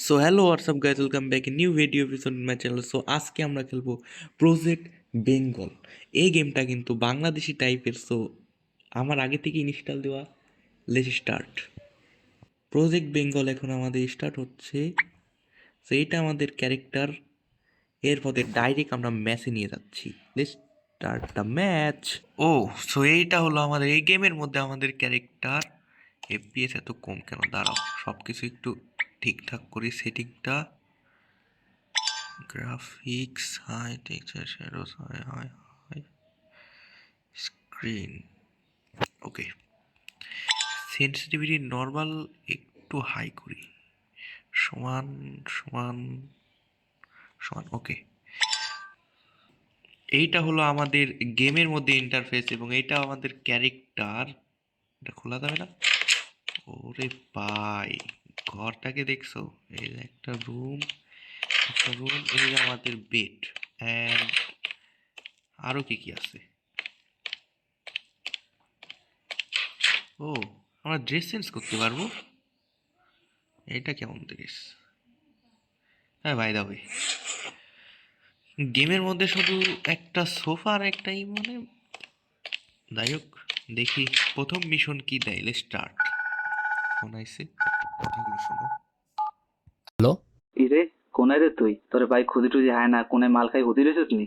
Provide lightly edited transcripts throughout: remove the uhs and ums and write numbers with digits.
So hello WhatsApp guys, welcome back a new video episode in my channel. So আজকে আমরা খেলবো project Bengal. এই গেমটা কিন্তু বাংলাদেশি টাইপের। সো আমার আগে থেকে ইনস্টল দেওয়া। Let's start. প্রজেক্ট বেঙ্গল এখন আমাদের স্টার্ট হচ্ছে। সো এইটা আমাদের ক্যারেক্টার। এর পরে ডাইরেক্ট আমরা ম্যাচে নিয়ে যাচ্ছি। Let's start the match. Oh, so এইটা হলো আমাদের এই গেমের মধ্যে আমাদের ক্যারেক্টার। এফপিএস এত কম কেন? দাঁড়াও, সব কিছু একটু ঠিকঠাক করি সেটিংটা। Graphics high, texture shadows high high high, screen okay, sensitivity normal একটু হাই করি, সমান সমান সমান ওকে। এইটা হলো আমাদের গেমের মধ্যে ইন্টারফেস এবং এইটা আমাদের ক্যারেক্টার। এটা খোলা যাবে না? ওরে ভাই, ঘরটাকে দেখছো? এই যে একটা রুম, এই যে আমাদের বেড অ্যান্ড আরো কি কি আছে। ও, আমরা ড্রেস চেঞ্জ করতে পারবো। এটা কেমন ড্রেস? হ্যাঁ ভাই দাবি, গেমের মধ্যে শুধু একটা সোফা আর একটাই মানে। যাই হোক, দেখি প্রথম মিশন কি দেয়। Let's start. ফোন আইছে, কথাগুলো শোনো। হ্যালো। ইরে, কোনায় রে তুই? তোর ভাই খুদি টুদি হায় না, কোনায় মাল খাই হুদি রেছিস নি?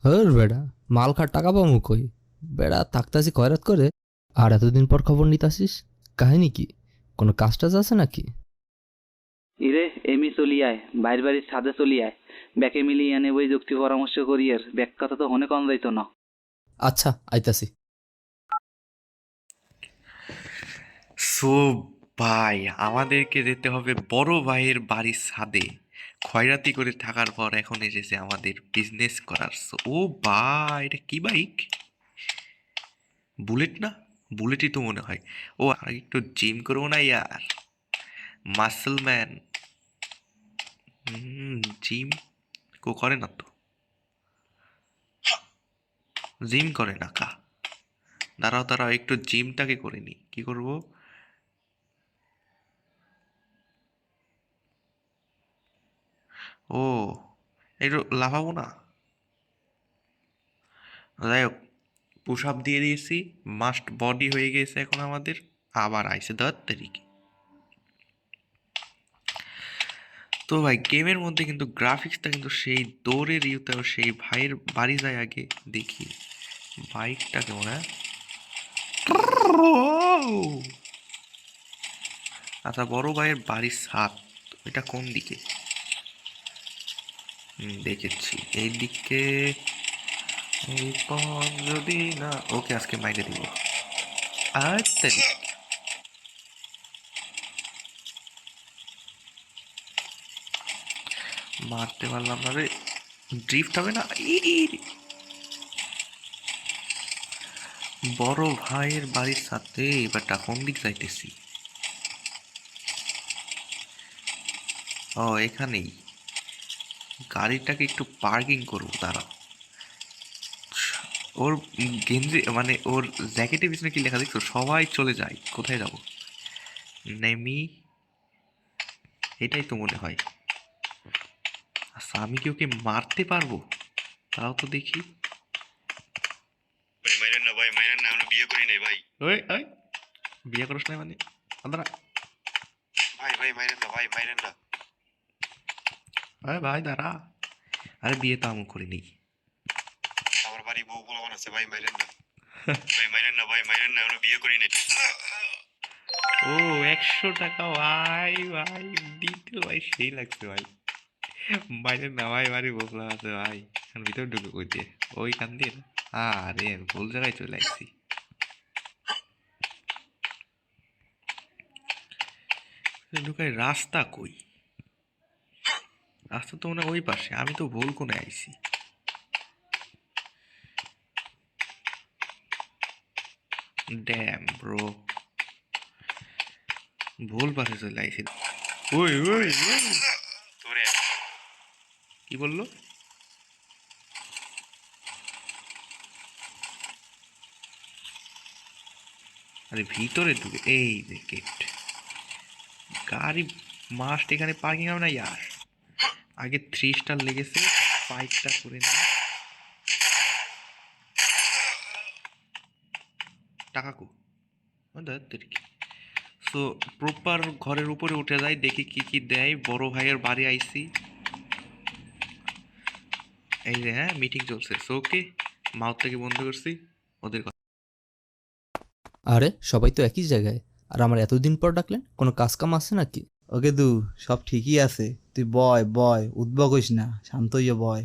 হর বেড়া, মাল খার টাকা পাবো কই? বেড়া থাকতাছি খয়রাত করে, আর এতদিন পর খবর নিতাসিস। কাহিনী কি? কোনো কাজ টাজ আছে নাকি? ইরে, এমি চলি আয়, বাইর বাড়ির ছাদে চলি আয়, ব্যাকে মিলিয়ে এনে বই যুক্তি পরামর্শ করি। আর ব্যাক কথা তো হনে কম যাইতো না। আচ্ছা, আইতাছি। সো ভাই, আমাদেরকে যেতে হবে বড় ভাইয়ের বাড়ির ছাদে। খয়রাতি করে থাকার পর এখন এসেছে আমাদের বিজনেস করার। ও ভাই, এটা কি বাইক? বুলেট না? বুলেটই তো মনে হয়। ও, আর একটু জিম করবো না ইয়ার? Muscle man. জিম করে না তো, জিম করে না কা। দাঁড়াও দাঁড়াও, একটু জিমটাকে করে নি। কি করব? ও, একটু লাফাবো না? যাই হোক, পুশ আপ দিয়ে দিয়েছি। মাস্ট বডি হয়ে গেছে এখন আমাদের। আবার আইসে 10 তারিখে। তো ভাই, গেমের মধ্যে কিন্তু গ্রাফিক্সটা কিন্তু সেই দৌড়ের ইউতেও সেই ভাইয়ের বাড়ি যায় আগে দেখি বাইকটা কেমন। হ্যাঁ, আচ্ছা, বড় ভাইয়ের বাড়ির ছাদ এটা কোন দিকে? দেখেছি এই দিকে। এই পথ যদি না, ওকে আজকে মাইরে দিব। আচ্ছা, মারতে পারলাম না রে। ড্রিফট হবে না। বড় ভাইয়ের বাড়ির সাথে এবারটা কোন দিক যাইতেছি? ও, এখানেই গাড়িটাকে একটু পার্কিং করবো। দাঁড়াও, ওর গেঞ্জি মানে ওর জ্যাকেটের পিছনে কি লেখা দেখছো? সবাই চলে যায়। কোথায় যাব? নেমি, এটাই তো মনে হয়। আচ্ছা, আমি কি ওকে মারতে পারবো? তাও তো দেখি। ভাই মাইরেন না, ভাই মাইরেন না, আমরা বিয়ে করি নাই ভাই। ওই ওই, বিয়ে করিস না মানে? দাঁড়া, ভাই ভাই মাইরেন না, ভাই মাইরেন না। আরে ভাই দাঁড়া। আরে বিয়ে তো আমি করিনি। আমার বাড়ি বউ পোলাপান আছে, ভাই মাইরেন না। ভাই মাইরেন না, ভাই মাইরেন না, আমরা বিয়ে করি নাই। ও, 100 টাকা ভাই ভাই দিতে ভাই, সেই লাগছে ভাই। বাইরে না ভাই, বাড়ি বসলাম আছে ভাই। এখন ভিতর ঢুকে কইতে ওইখান দিয়ে না। আরে আমি ভুল জায়গায় চলে আসছি। ঢুকাই রাস্তা কই? রাস্তা তো মনে হয় ওই পাশে, আমি তো ভুল কোণে আইছি। ড্যাম ব্রো, ভুল পাশে চলে আইছি। ওই ওই ওই, তোরে কি বললো? আরে ভিতরে ঢুকে, এই যে গেট। গাড়ি মাস্ট এখানে পার্কিং হবে না ইয়ার। আগে 3 স্টার লেগেছে, ফাইটটা করে নিই। টাকা কো সো প্রপার ঘরের উপরে উঠে যাই, দেখি কি কি দেয়। বড় ভাইয়ের বাড়ি আইছি, এই যে হ্যাঁ মিটিং চলছে। সো ওকে, মাউথ থেকে বন্ধ করছি ওদের কথা। আরে সবাই তো একই জায়গায়, আর আমার এতদিন পর ডাকলেন, কোনো কাজ কাম আছে নাকি? ওকে দু, সব ঠিকই আছে, তুই বয় বয়, উদ্ভব হইস না, শান্ত হইয়া বয়।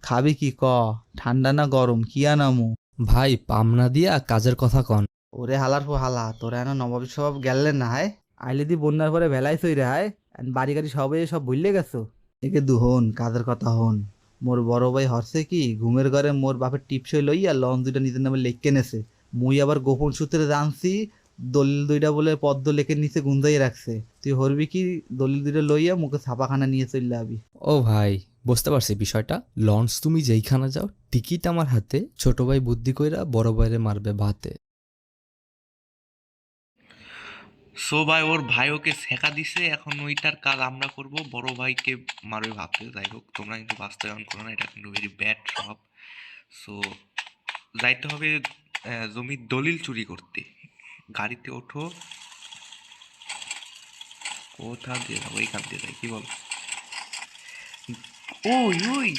খাবি কি ক? ঠান্ডা না গরম, কি আনামু? ভাই পামনা দিয়া কাজের কথা কন। ওরে হালার পো হালা, তোরা এনা নবাব সবাব গেলে না হায়? আইলে দি বন্যার পরে ভেলাই সই রে হায়, বাড়ি গাড়ি সবে সব ভুললে গেছো। একে দু হন, কাজের কথা হন। মোর বড় ভাই হরছে কি, ঘুমের ঘরে মোর বাপের টিপসই লইয়া লন দুইটা নিজের নামে লেখকে নেছে। মুই আবার গোপন সূত্রে জানছি দলিল দুইটা বলে পদ্ম লেখের নিচে গুন্দাই রাখছে। তুই হরবি কি, দলিল দুইটা লইয়া মুখে ছাপাখানা নিয়ে চললে আবি। ও ভাই, বুঝতে পারছি বিষয়টা। লঞ্চ তুমি যেইখানে যাও, টিকিট আমার হাতে, ছোট ভাই বুদ্ধি কইরা বড় ভাইরে মারবে ভাতে। সো ভাই ওর ভাই ওকে ছেঁকা দিছে, এখন ওইটার কাজ আমরা করব, বড় ভাইকে মারবে ভাবতে। যাই হোক, তোমরা কিন্তু বাস্তবায়ন করো না, এটা কিন্তু ভেরি ব্যাড স্বভাব। সো যাইতে হবে জমির দলিল চুরি করতে। গাড়িতে ওঠো, কোথা দিয়ে যাবো? এইখান দিয়ে যাই, কি বল? ওই ওই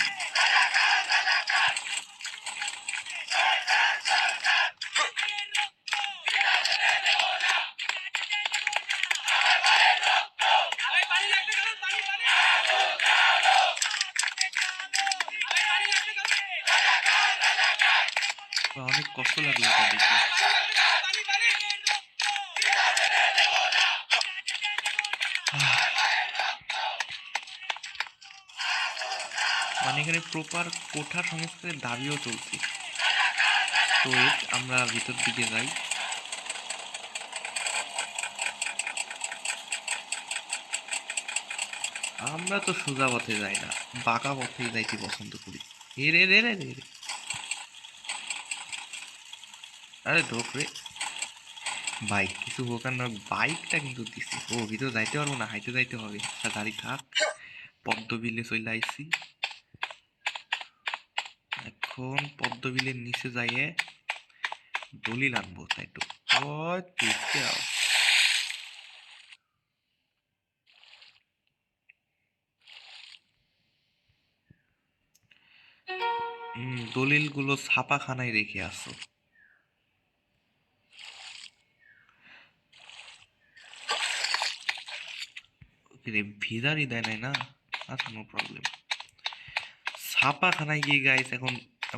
অনেক কষ্ট লাগলো এটা দেখে। মানে এখানে প্রপার কোঠা সংস্কারের দাবিও চলছে। তো আমরা ভিতর দিকে যাই। আমরা তো সোজা পথে যাই না, বাঁকা পথেই যাইতে পছন্দ করি। এ রে রে রে রে রে। আরে ঢোক রে বাইক, কিছু হোক আর না, বাইকটা কিন্তু দিছি। ও ভিতরে যাইতে পারবো না, হাইতে যাইতে হবে। আচ্ছা গাড়ি থাক, পদ্মবিলে চলে আইছি। এখন পদ্মবিলের নিচে যাইয়ে দলিল আনবো, তাই তো। ও দেখতে আও। দলিলগুলো ছাপাখানায় রেখে আসো। ভিজারই দেয় নাই না, আচ্ছা নো প্রবলেম। ছাপাখানায় গিয়ে গাইস এখন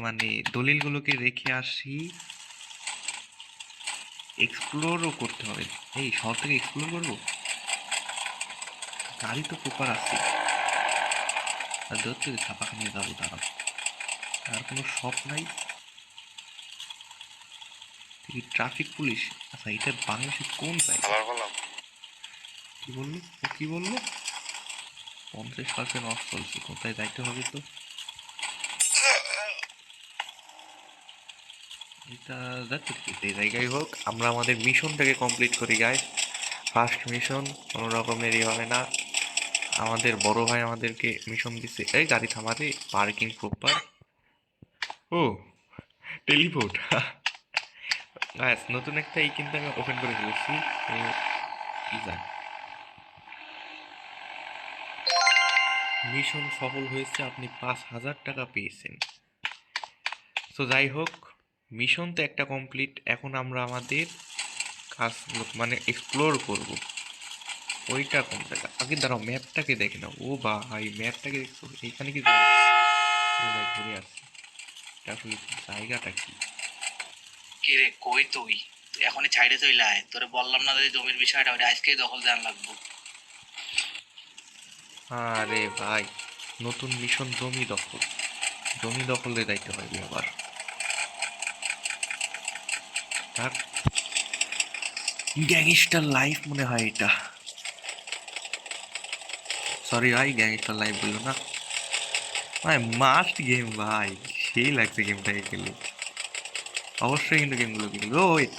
মানে দলিলগুলোকে রেখে আসি। এক্সপ্লোরও করতে হবে, এই শহর থেকে এক্সপ্লোর করবো। গাড়ি তো প্রপার আছে, আর দূর থেকে ছাপাখানায় যাবো, দাঁড়াও। আর কোনো শপ নাই, ট্রাফিক পুলিশ। আচ্ছা এটা বাংলাদেশের কোন জায়গা? আবার বললাম কি বললো ও, কি বললো? 50% অফ চলছে, কোথায় যাইতে হবে তো? এটা যাচ্ছে কি, যে জায়গায় হোক আমরা আমাদের মিশনটাকে কমপ্লিট করি গাইস। ফার্স্ট মিশন কোনো রকমেরই হবে না। আমাদের বড় ভাই আমাদেরকে মিশন দিচ্ছে। এই গাড়ি থামাতে, পার্কিং প্রপার। ও টেলিপোর্ট। গাইস নতুন একটা এই কিন্তু আমি ওপেন করে ফেলেছি। তো কি জানি, মিশন সফল হয়েছে, আপনি 5000 টাকা পেয়েছেন। তো যাই হোক, মিশন তো একটা কমপ্লিট। এখন আমরা আমাদের কাজগুলো মানে এক্সপ্লোর করব। ওইটা কোন জায়গা? আগে দাঁড়াও, ম্যাপটাকে দেখে নাও। ও ভাই ম্যাপটাকে দেখছো? এইখানে কি ঘুরে আসছি, এটা আসলে জায়গাটা কি? কে রে, কই তুই? এখনই ছাইড়ে চইলে আয়, তোরে বললাম না যে জমির বিষয়টা, ওটা আজকেই দখল দেওয়ার লাগবো। আরে ভাই, নতুন মিশন জমি দখল। জমি দখলে যাইতে হবে আবার। তার গ্যাংস্টার লাইফ মনে হয় এটা। সরি ভাই, গ্যাংস্টার লাইফ বললো না ভাই। মাস্ট গেম ভাই, সেই লাগছে গেমটাকে খেলে। অবশ্যই কিন্তু গেমগুলো খেলবো। ওয়েট,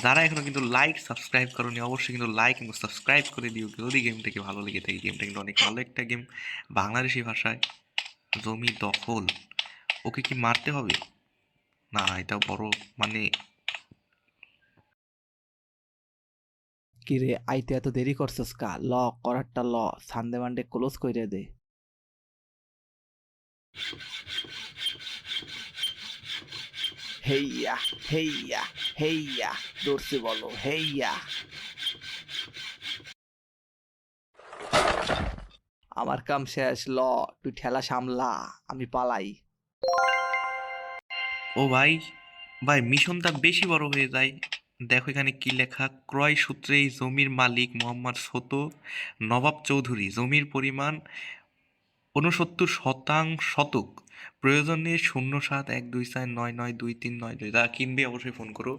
যারা এখনো কিন্তু লাইক সাবস্ক্রাইব করোনি অবশ্যই কিন্তু লাইক এবং সাবস্ক্রাইব করে দিও যদি গেমটাকে ভালো লেগে থাকে। গেমটা কিন্তু অনেক ভালো একটা গেম, বাংলাদেশি ভাষায়। জমি দখল, ওকে কি মারতে হবে? না, এটা বড় মানে কি রে আইতে এত দেরি করছস কা? ল করারটা ল, সানডে মানডে ক্লোজ কইরে দে। হেইয়া হেইয়া হেইয়া, দর্শি বলো হেইয়া। আমার কাম শেষ, ল তুই ঠেলা সামলা, আমি পালাই। ও ভাই, ভাই মিশনটা বেশি বড় হয়ে যায়। দেখো এখানে কি লেখা, ক্রয় সূত্রে এই জমির মালিক মোহাম্মদ ছোট নবাব চৌধুরী, জমির পরিমাণ 69 শতক, প্রয়োজনে 0712499239, যা কিনবে অবশ্যই ফোন করো।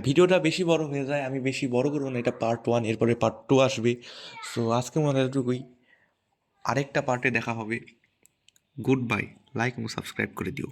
ভিডিওটা বেশি বড় হয়ে যায়, আমি বেশি বড় করবো না, এটা পার্ট 1, এরপরে পার্ট 2 আসবে। সো আজকে মনে এতটুকুই, আরেকটা পার্টে দেখা হবে। গুড বাই, লাইক এবং সাবস্ক্রাইব করে দিও।